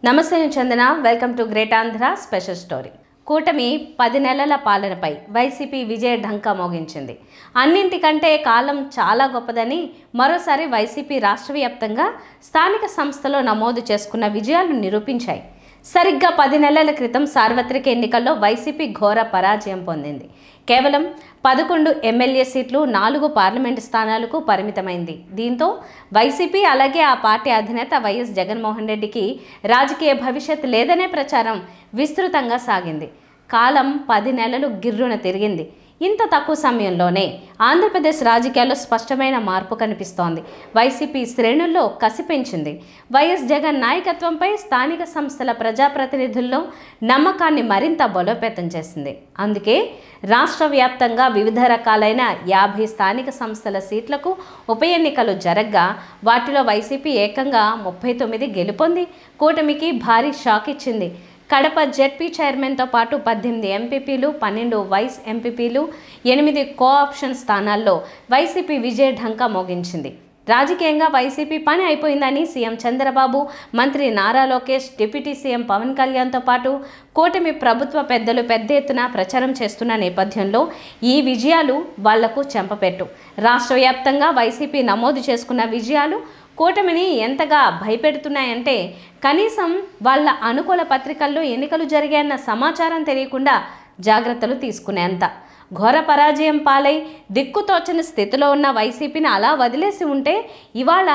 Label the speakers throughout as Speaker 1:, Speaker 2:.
Speaker 1: నమస్తే నేను Chandana welcome to great Andhra special story. కూటమి 10 నెలల పాలనపై వైసీపీ విజయ ఢంకా మోగించింది. అన్నింటికంటే కాలం చాలా గొప్పదని మరోసారి వైసీపీ రాష్ట్ర వ్యాప్తంగా స్థానిక సంస్థలో నమోదు చేసుకున్న విజయాలు నిరూపించాయి. సరిగ్గా 10 నెలల క్రితం సార్వత్రిక ఎన్నికల్లో వైసీపీ ఘోర పరాజయం పొందింది. కేవలం 11 ఎమ్మెల్యే సీట్లు 4 పార్లమెంటు స్థానాలకు పరిమితమైంది. దీంతో వైసీపీ అలాగే ఆ పార్టీ అధినేత వైఎస్ జగన్మోహన్ రెడ్డికి రాజకీయ భవిష్యత్ లేదనే ప్రచారం విస్తృతంగా సాగింది. కాలం 10 నెలలు గిర్రున తిరిగింది. ఇంత తక్కువ సమయంలోనే ఆంధ్రప్రదేశ్ రాజకీయాల్లో స్పష్టమైన మార్పు కనిపిస్తోంది. వైసీపీ శ్రేణుల్లో కసి పెంచింది. వైఎస్ జగన్ నాయకత్వంపై స్థానిక సంస్థల ప్రజాప్రతినిధుల్లో నమ్మకాన్ని మరింత బలోపేతం చేసింది. అందుకే రాష్ట్ర వ్యాప్తంగా వివిధ రకాలైన 50 స్థానిక సంస్థల సీట్లకు ఉప ఎన్నికలు జరగ్గా వాటిలో వైసీపీ ఏకంగా 39 గెలుపొంది కూటమికి భారీ షాక్ ఇచ్చింది. కడప జెడ్పీ చైర్మన్తో పాటు 18 ఎంపీపీలు, 12 వైస్ ఎంపీపీలు, 8 కోఆప్షన్ స్థానాల్లో వైసీపీ విజయ ఢంకా మోగించింది. రాజకీయంగా వైసీపీ పని అయిపోయిందని సీఎం చంద్రబాబు, మంత్రి నారా లోకేష్, డిప్యూటీ సీఎం పవన్ కళ్యాణ్తో పాటు కూటమి ప్రభుత్వ పెద్దలు పెద్ద ఎత్తున ప్రచారం చేస్తున్న నేపథ్యంలో ఈ విజయాలు వాళ్లకు చెంపపెట్టు. రాష్ట్ర వ్యాప్తంగా వైసీపీ నమోదు చేసుకున్న విజయాలు కూటమిని ఎంతగా భయపెడుతున్నాయంటే కనీసం వాళ్ళ అనుకూల పత్రికల్లో ఎన్నికలు జరిగాయన్న సమాచారం తెలియకుండా జాగ్రత్తలు తీసుకునేంత. ఘోర పరాజయం పాలై దిక్కుతోచని స్థితిలో ఉన్న వైసీపీని అలా వదిలేసి ఉంటే ఇవాళ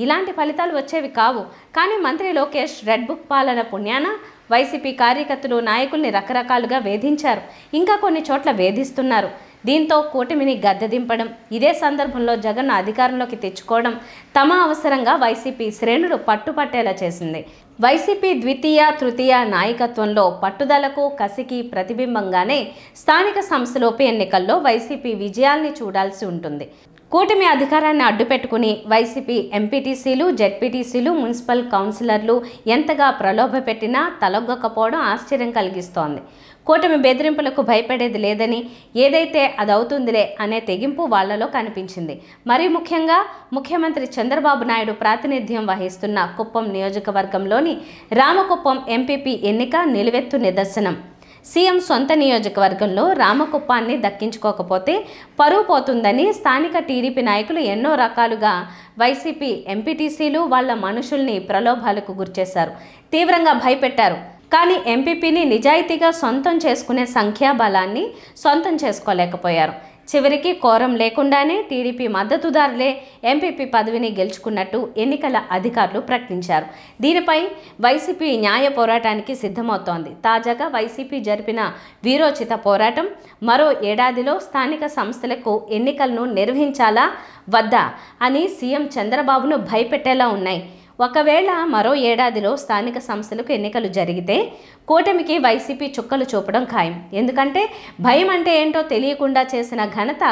Speaker 1: ఇలాంటి ఫలితాలు వచ్చేవి కావు. కానీ మంత్రి లోకేష్ రెడ్ బుక్ పాలన పుణ్యాన వైసీపీ కార్యకర్తలు నాయకుల్ని రకరకాలుగా వేధించారు. ఇంకా కొన్ని చోట్ల వేధిస్తున్నారు. దీంతో కూటమిని గద్దెదింపడం, ఇదే సందర్భంలో జగన్ను అధికారంలోకి తెచ్చుకోవడం తమ అవసరంగా వైసీపీ శ్రేణులు పట్టుపట్టేలా చేసింది. వైసీపీ ద్వితీయ, తృతీయ నాయకత్వంలో పట్టుదలకు, కసికి ప్రతిబింబంగానే స్థానిక సంస్థల ఉప ఎన్నికల్లో వైసీపీ విజయాల్ని చూడాల్సి ఉంటుంది. కూటమి అధికారాన్ని అడ్డుపెట్టుకుని వైసీపీ ఎంపీటీసీలు, జెడ్పీటీసీలు, మున్సిపల్ కౌన్సిలర్లు ఎంతగా ప్రలోభపెట్టినా తలొగ్గకపోవడం ఆశ్చర్యం కలిగిస్తోంది. కూటమి బెదిరింపులకు భయపడేది లేదని, ఏదైతే అదవుతుందిలే అనే తెగింపు వాళ్లలో కనిపించింది. మరీ ముఖ్యంగా ముఖ్యమంత్రి చంద్రబాబు నాయుడు ప్రాతినిధ్యం వహిస్తున్న కుప్పం నియోజకవర్గంలోని రామకుప్పం ఎంపీపీ ఎన్నిక నిలువెత్తు నిదర్శనం. సీఎం సొంత నియోజకవర్గంలో రామకుప్పాన్ని దక్కించుకోకపోతే పరువు పోతుందని స్థానిక టీడీపీ నాయకులు ఎన్నో రకాలుగా వైసీపీ ఎంపీటీసీలు వాళ్ళ మనుషుల్ని ప్రలోభాలకు గురిచేశారు, తీవ్రంగా భయపెట్టారు. కానీ ఎంపీపీని నిజాయితీగా సొంతం చేసుకునే సంఖ్యాబలాన్ని సొంతం చేసుకోలేకపోయారు. చివరికి కోరం లేకుండానే టీడీపీ మద్దతుదారులే ఎంపీపీ పదవిని గెలుచుకున్నట్టు ఎన్నికల అధికారులు ప్రకటించారు. దీనిపై వైసీపీ న్యాయ పోరాటానికి సిద్ధమవుతోంది. తాజాగా వైసీపీ జరిపిన వీరోచిత పోరాటం మరో ఏడాదిలో స్థానిక సంస్థలకు ఎన్నికలను నిర్వహించాలా వద్దా అని సీఎం చంద్రబాబును భయపెట్టేలా ఉన్నాయి. ఒకవేళ మరో ఏడాదిలో స్థానిక సంస్థలకు ఎన్నికలు జరిగితే కూటమికి వైసీపీ చుక్కలు చూపడం ఖాయం. ఎందుకంటే భయం అంటే ఏంటో తెలియకుండా చేసిన ఘనత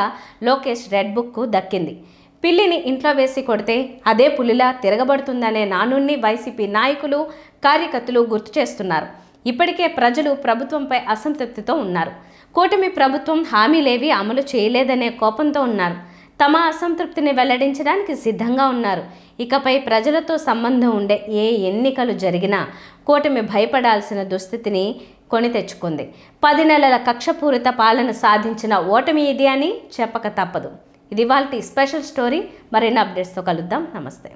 Speaker 1: లోకేష్ రెడ్ బుక్కు దక్కింది. పిల్లిని ఇంట్లో వేసి కొడితే అదే పులిలా తిరగబడుతుందనే నానుణ్ణి వైసీపీ నాయకులు, కార్యకర్తలు గుర్తు చేస్తున్నారు. ఇప్పటికే ప్రజలు ప్రభుత్వంపై అసంతృప్తితో ఉన్నారు. కూటమి ప్రభుత్వం హామీలేవి అమలు చేయలేదనే కోపంతో ఉన్నారు. తమ అసంతృప్తిని వెల్లడించడానికి సిద్ధంగా ఉన్నారు. ఇకపై ప్రజలతో సంబంధం ఉండే ఏ ఎన్నికలు జరిగినా కూటమి భయపడాల్సిన దుస్థితిని కొని తెచ్చుకుంది. 10 నెలల కక్షపూరిత పాలన సాధించిన ఓటమి ఇది అని చెప్పక తప్పదు. ఇది ఇవాల్టి స్పెషల్ స్టోరీ. మరిన్ని అప్డేట్స్తో కలుద్దాం. నమస్తే.